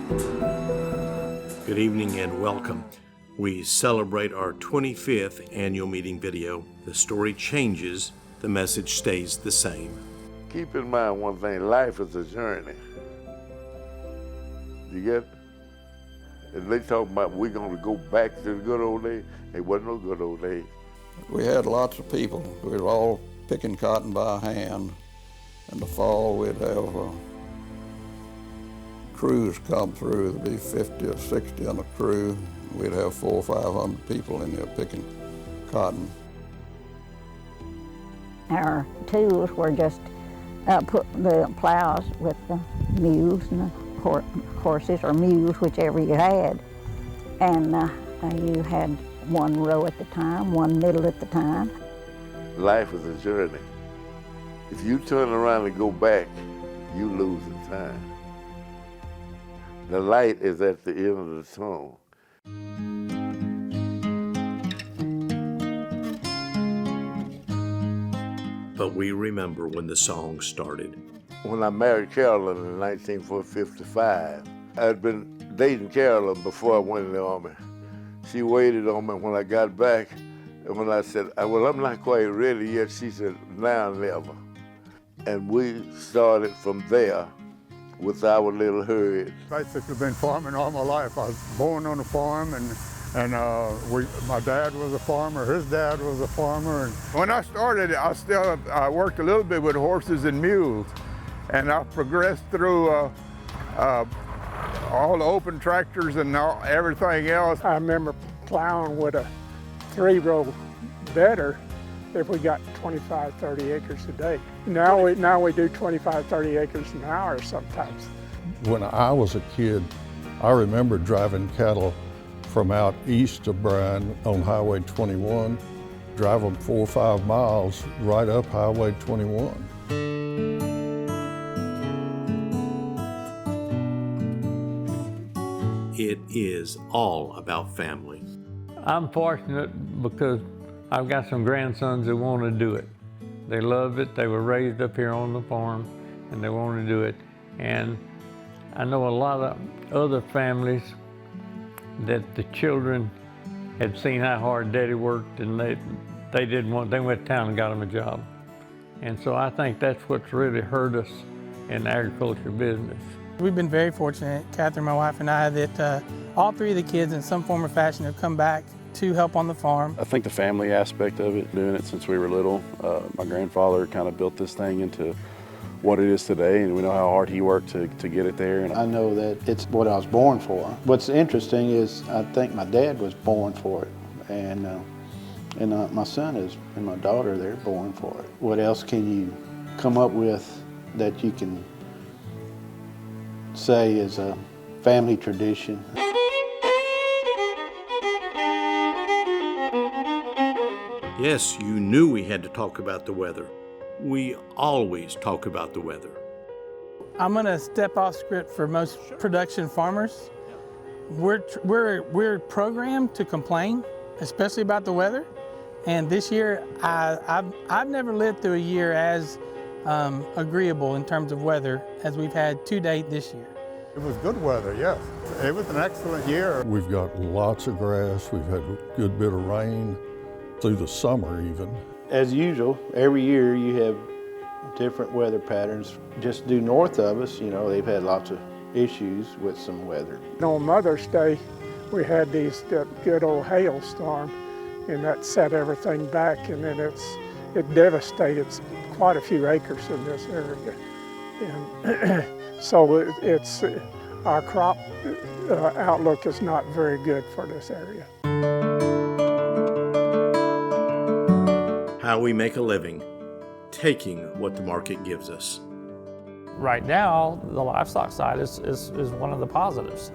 Good evening and welcome. We celebrate our 25th annual meeting video. The story changes, the message stays the same. Keep in mind one thing, life is a journey. You get it? And they talk about we're going to go back to the good old days. It wasn't no good old days. We had lots of people. We were all picking cotton by hand. In the fall, we'd have crews come through. There'd be 50 or 60 on a crew. We'd have 400 or 500 people in there picking cotton. Our tools were just put the plows with the mules and the horses or mules, whichever you had. And you had one row at the time, one middle at the time. Life is a journey. If you turn around and go back, you lose the time. The light is at the end of the tunnel. But we remember when the song started. When I married Carolyn in 1955, I had been dating Carolyn before I went in the Army. She waited on me when I got back, and when I said, well, I'm not quite ready yet, she said, now or never. And we started from there with our little herd. Basically been farming all my life. I was born on a farm, and my dad was a farmer, his dad was a farmer. And when I started, I worked a little bit with horses and mules, and I progressed through all the open tractors and everything else. I remember plowing with a 3-row bedder if we got 25, 30 acres a day. Now we do 25, 30 acres an hour sometimes. When I was a kid, I remember driving cattle from out east of Bryan on Highway 21, drive them 4 or 5 miles right up Highway 21. It is all about family. I'm fortunate because I've got some grandsons who want to do it. They love it. They were raised up here on the farm and they want to do it. And I know a lot of other families that the children had seen how hard Daddy worked, and they went to town and got him a job. And so I think that's what's really hurt us in the agriculture business. We've been very fortunate, Catherine, my wife, and I, that all 3 of the kids in some form or fashion have come back to help on the farm. I think the family aspect of it, doing it since we were little. My grandfather kind of built this thing into what it is today, and we know how hard he worked to get it there. And I know that it's what I was born for. What's interesting is I think my dad was born for it, and my son is, and my daughter, they're born for it. What else can you come up with that you can say is a family tradition? Yes, you knew we had to talk about the weather. We always talk about the weather. I'm going to step off script for most production farmers. We're programmed to complain, especially about the weather. And this year, I've never lived through a year as agreeable in terms of weather as we've had to date this year. It was good weather, yes. It was an excellent year. We've got lots of grass. We've had a good bit of rain through the summer even. As usual, every year you have different weather patterns. Just due north of us, they've had lots of issues with some weather. On Mother's Day, we had that good old hailstorm, and that set everything back, and then it devastated quite a few acres in this area. And so it's our crop outlook is not very good for this area. How we make a living, taking what the market gives us. Right now, the livestock side is one of the positives,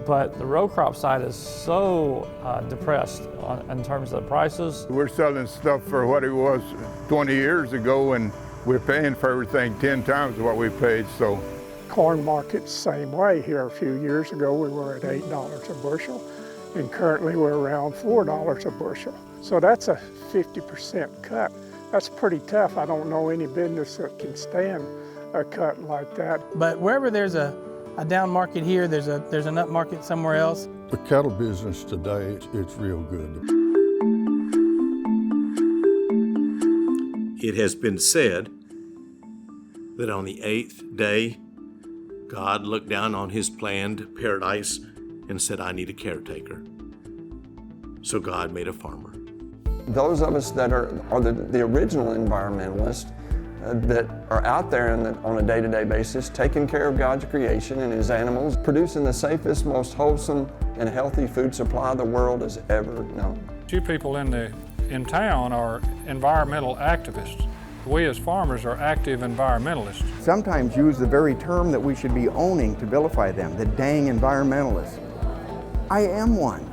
but the row crop side is so depressed in terms of the prices. We're selling stuff for what it was 20 years ago, and we're paying for everything 10 times what we paid. So, corn market's same way. Here a few years ago, we were at $8 a bushel, and currently we're around $4 a bushel. So that's a 50% cut. That's pretty tough. I don't know any business that can stand a cut like that. But wherever there's a a down market here, there's an up market somewhere else. The cattle business today, it's real good. It has been said that on the 8th day, God looked down on his planned paradise and said, I need a caretaker. So God made a farmer. Those of us that are the original environmentalists that are out there on a day-to-day basis, taking care of God's creation and his animals, producing the safest, most wholesome and healthy food supply the world has ever known. Few people in town are environmental activists. We as farmers are active environmentalists. Sometimes use the very term that we should be owning to vilify them, the dang environmentalists. I am one.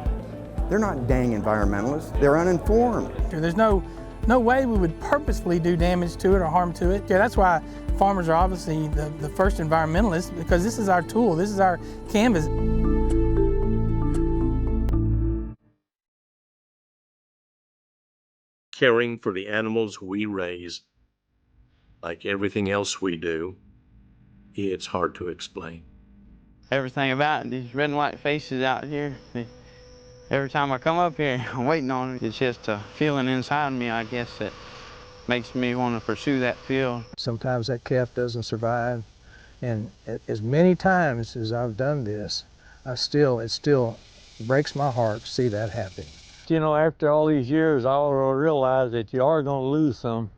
They're not dang environmentalists, they're uninformed. There's no way we would purposefully do damage to it or harm to it. Yeah, that's why farmers are obviously the first environmentalists, because this is our tool, this is our canvas. Caring for the animals we raise, like everything else we do, it's hard to explain. Everything about it, these red and white faces out here, every time I come up here, I'm waiting on it. It's just a feeling inside me, I guess, that makes me want to pursue that field. Sometimes that calf doesn't survive, and as many times as I've done this, it still breaks my heart to see that happen. You know, after all these years, I realize that you are going to lose some,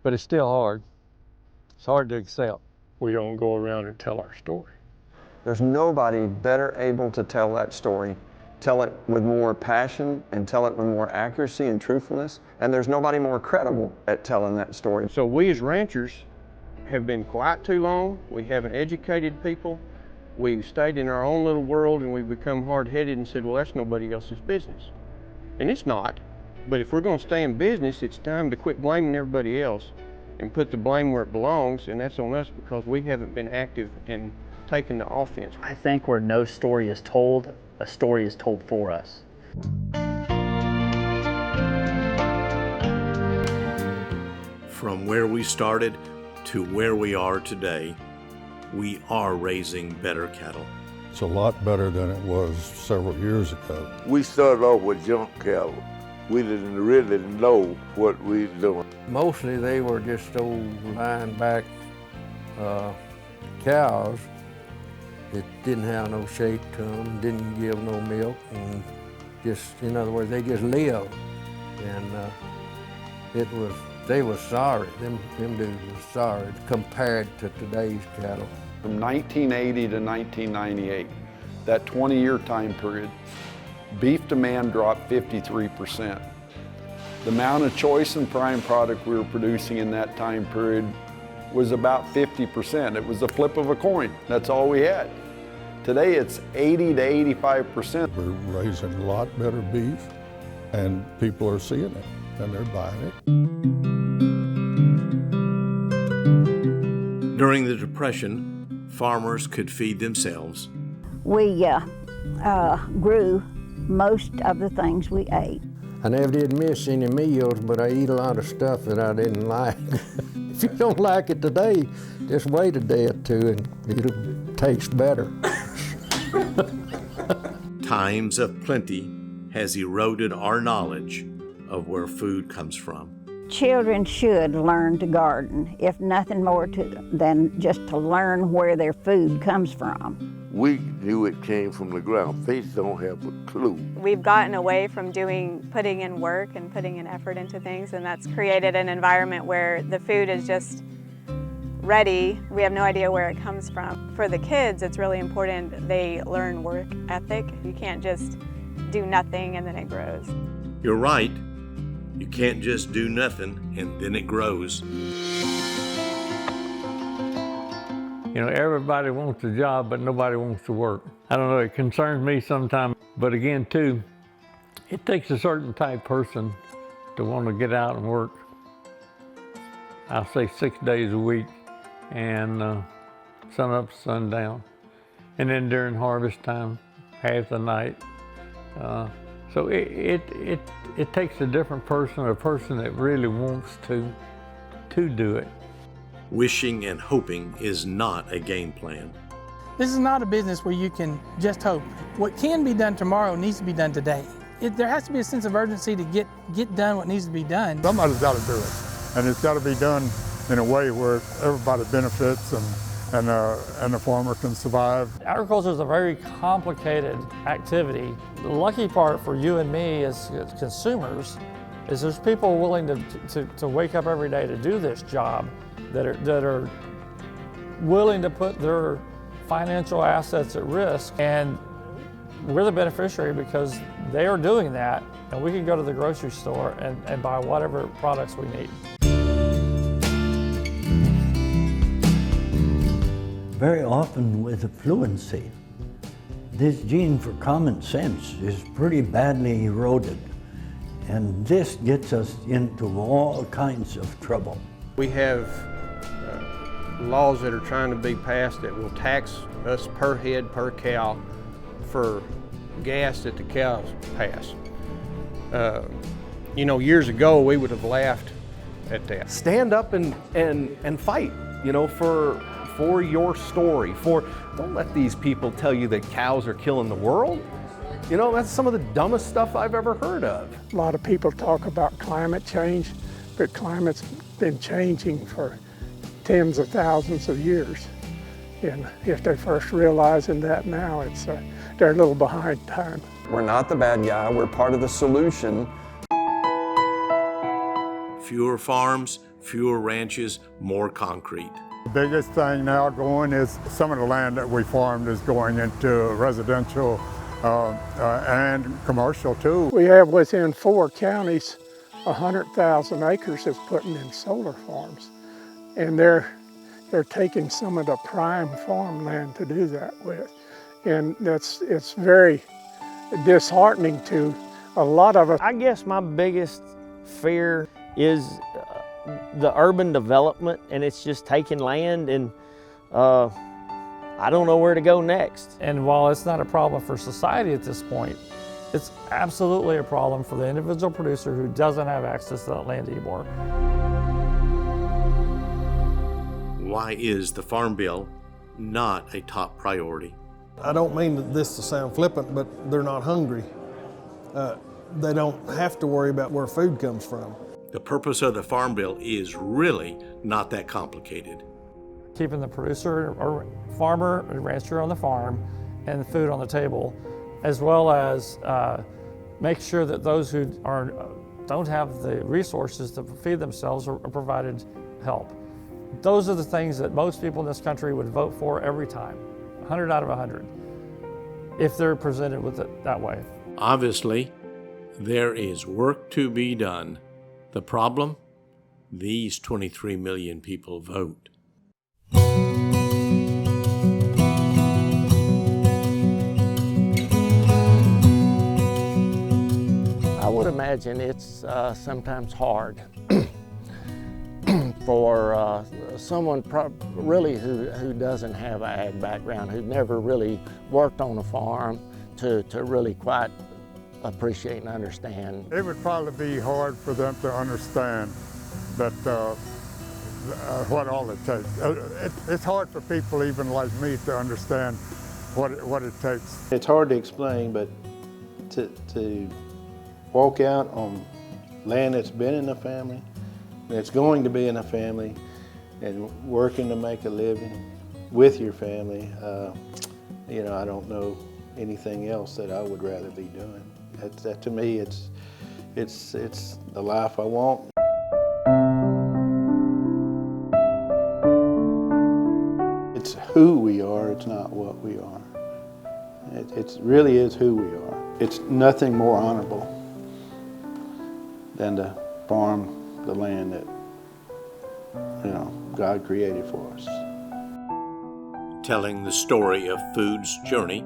but it's still hard. It's hard to accept. We don't go around and tell our story. There's nobody better able to tell that story, tell it with more passion and tell it with more accuracy and truthfulness, and there's nobody more credible at telling that story. So we as ranchers have been quiet too long. We haven't educated people. We've stayed in our own little world, and we've become hard-headed and said, well, that's nobody else's business. And it's not, but if we're going to stay in business, it's time to quit blaming everybody else and put the blame where it belongs, and that's on us because we haven't been active in taking the offense. I think where no story is told, a story is told for us. From where we started to where we are today, we are raising better cattle. It's a lot better than it was several years ago. We started off with junk cattle. We didn't really know what we were doing. Mostly they were just old lying back cows that didn't have no shape to them, didn't give no milk, and just, in other words, they just lived. And they were sorry, them dudes were sorry compared to today's cattle. From 1980 to 1998, that 20-year time period, beef demand dropped 53%. The amount of choice and prime product we were producing in that time period was about 50%. It was a flip of a coin. That's all we had. Today it's 80 to 85%. We're raising a lot better beef, and people are seeing it, and they're buying it. During the Depression, farmers could feed themselves. We grew most of the things we ate. I never did miss any meals, but I eat a lot of stuff that I didn't like. If you don't like it today, just wait a day or two and it'll taste better. Times of plenty has eroded our knowledge of where food comes from. Children should learn to garden, if nothing more than just to learn where their food comes from. We knew it came from the ground. They don't have a clue. We've gotten away from putting in work and putting in effort into things, and that's created an environment where the food is just ready. We have no idea where it comes from. For the kids, it's really important they learn work ethic. You can't just do nothing and then it grows. You're right. You can't just do nothing and then it grows. You know, everybody wants a job, but nobody wants to work. I don't know, it concerns me sometimes. But again, too, it takes a certain type person to want to get out and work. I'll say 6 days a week, and sun up, sun down. And then during harvest time, half the night. So it takes a different person, a person that really wants to do it. Wishing and hoping is not a game plan. This is not a business where you can just hope. What can be done tomorrow needs to be done today. There has to be a sense of urgency to get done what needs to be done. Somebody's got to do it, and it's got to be done in a way where everybody benefits and the farmer can survive. Agriculture is a very complicated activity. The lucky part for you and me as consumers is there's people willing to wake up every day to do this job that are willing to put their financial assets at risk, and we're the beneficiary because they are doing that, and we can go to the grocery store and buy whatever products we need. Very often with affluency, this gene for common sense is pretty badly eroded, and this gets us into all kinds of trouble. We have laws that are trying to be passed that will tax us per head, per cow, for gas that the cows pass. You know, years ago we would have laughed at that. Stand up and fight, you know, for your story. Don't let these people tell you that cows are killing the world. You know, that's some of the dumbest stuff I've ever heard of. A lot of people talk about climate change, but climate's been changing for tens of thousands of years. And if they're first realizing that now, they're a little behind time. We're not the bad guy, we're part of the solution. Fewer farms, fewer ranches, more concrete. The biggest thing now going is some of the land that we farmed is going into residential and commercial too. We have within 4 counties 100,000 acres that's putting in solar farms. And they're taking some of the prime farmland to do that with. And it's very disheartening to a lot of us. I guess my biggest fear is the urban development, and it's just taking land, and I don't know where to go next. And while it's not a problem for society at this point, it's absolutely a problem for the individual producer who doesn't have access to that land anymore. Why is the Farm Bill not a top priority? I don't mean this to sound flippant, but they're not hungry. They don't have to worry about where food comes from. The purpose of the Farm Bill is really not that complicated. Keeping the producer or farmer or rancher on the farm and the food on the table, as well as make sure that those who don't have the resources to feed themselves are provided help. Those are the things that most people in this country would vote for every time, 100 out of 100, if they're presented with it that way. Obviously, there is work to be done. The problem? These 23 million people vote. I would imagine it's sometimes hard for someone really who doesn't have an ag background, who never really worked on a farm, to really quite appreciate and understand. It would probably be hard for them to understand that what all it takes. It's hard for people even like me to understand what it takes. It's hard to explain, but to walk out on land that's been in the family, that's going to be in a family, and working to make a living with your family, you know, I don't know anything else that I would rather be doing. That to me, it's the life I want. It's who we are, it's not what we are. It really is who we are. It's nothing more honorable than to farm the land that, you know, God created for us. Telling the story of food's journey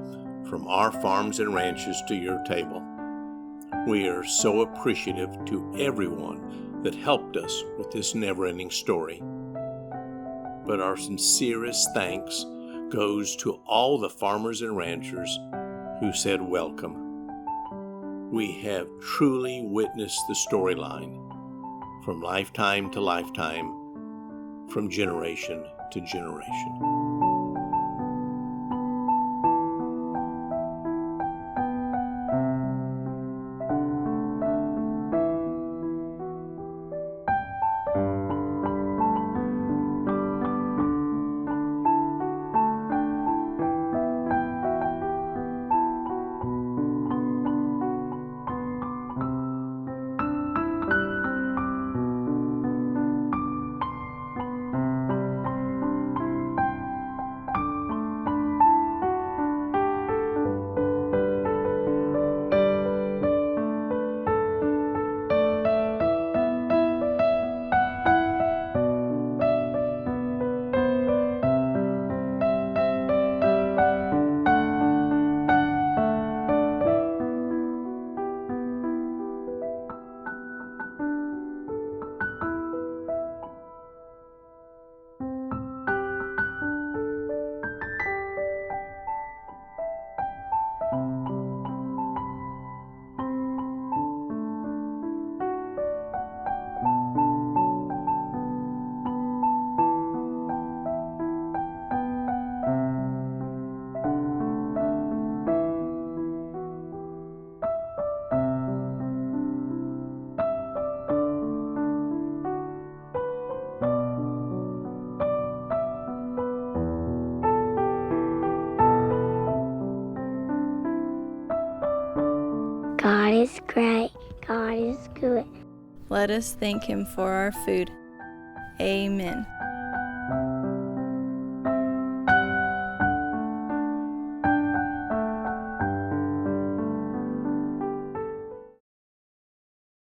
from our farms and ranches to your table. We are so appreciative to everyone that helped us with this never-ending story. But our sincerest thanks goes to all the farmers and ranchers who said welcome. We have truly witnessed the storyline from lifetime to lifetime, from generation to generation. God is great. God is good. Let us thank Him for our food. Amen.